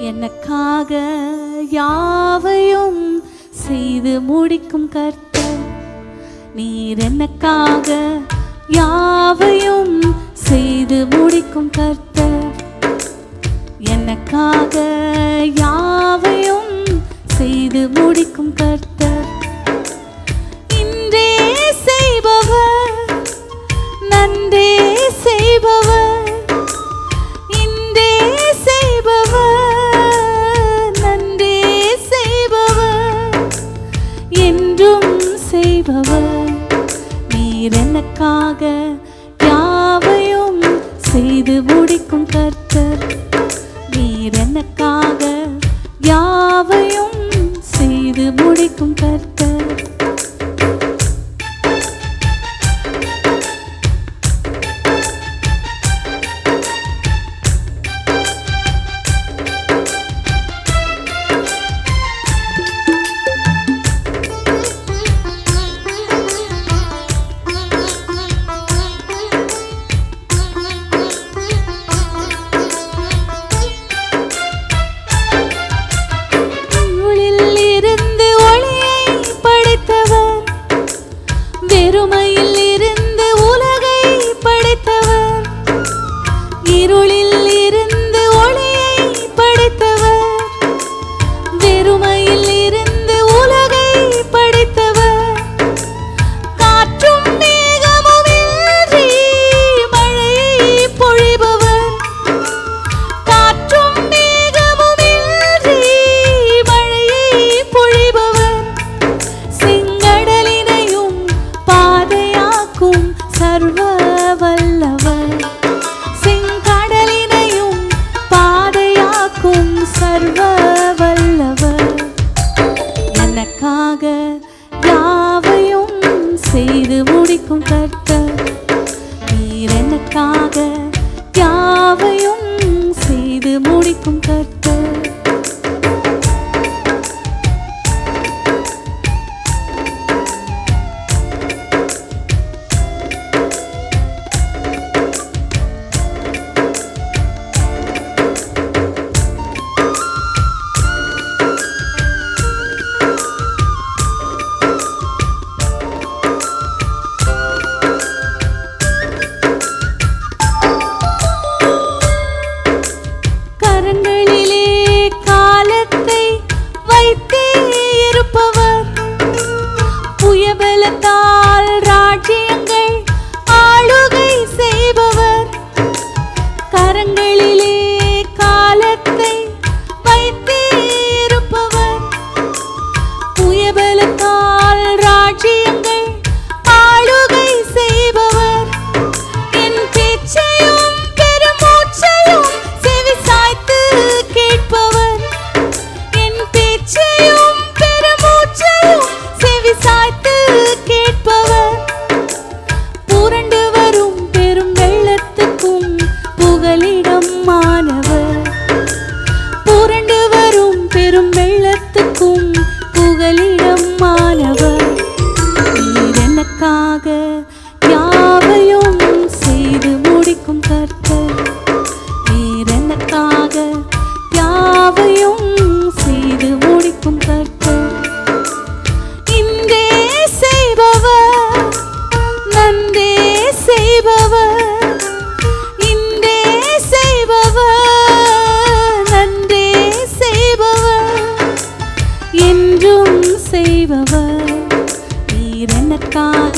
எனக்காக யாவையும் செய்து முடிக்கும் கர்த்தர். நீர் எனக்காக யாவையும் செய்து முடிக்கும் கர்த்தர். எனக்காக யாவையும் செய்து முடிக்கும் கர்த்தர். இன்றே செய்பவர், நன்றே செய்பவர், நீர் எனக்காக யாவையும் செய்து முடிக்கும் கர்த்தர். நீர் எனக்காக யாவையும் செய்து முடிக்கும் கர்த்தர். வெறுமையில் இருந்து உலகை படைத்தவர், இருளில் இருந்து ஒளியை படைத்தவர். வெறுமையில் இருந்து உலகை படைத்தவர். காற்றும் மேகமும் இன்றி மழையை பொழிபவர். காற்றும் மேகமும் இன்றி மழையை பொழிபவர். செங்கடலினையும் பாதையாக்கும் சர்வ வல்லவர். செங்கடலினையும் பாதையாக்கும் சர்வ வல்லவர். எனக்காக யாவையும் செய்து முடிக்கும் கர்த்தர். நீர் எனக்காக யாவையும் செய்து முடிக்கும் கர்த்தர். கரங்களிலே காலத்தை வைத்தே இருப்பவர். புயபலத்தால் ராஜ்யங்கள் ஆளுகை செய்பவர். கரங்களிலே காலத்தை வைத்தே இருப்பவர். புயபலத்தால் ராஜ்யங்கள் ஆளுகை செய்பவர். என் பேச்சையும் பெருமூச்சையும் செவிசாய்த்து கேட்பவர். என் பேச்சையும் பெருமூச்சையும் செவிசாய்த்து கேட்பவர். புரண்டு வரும் பெரும் வெள்ளத்துக்கும் புகலிடம் மாணவர். புரண்டு வரும் பெரும் வெள்ளத்துக்கும் புகலிடம் மாணவர். நீர் எனக்காக யாவையும் செய்து முடிக்கும் கர்த்தர். நீர் எனக்காக யாவையும் செய்து முடிக்கும் கர்த்தர். இன்றே செய்பவர், நன்றே செய்பவர். இன்றே செய்பவர், நன்றே செய்பவர், என்றும் செய்பவர். நீர் எனக்காக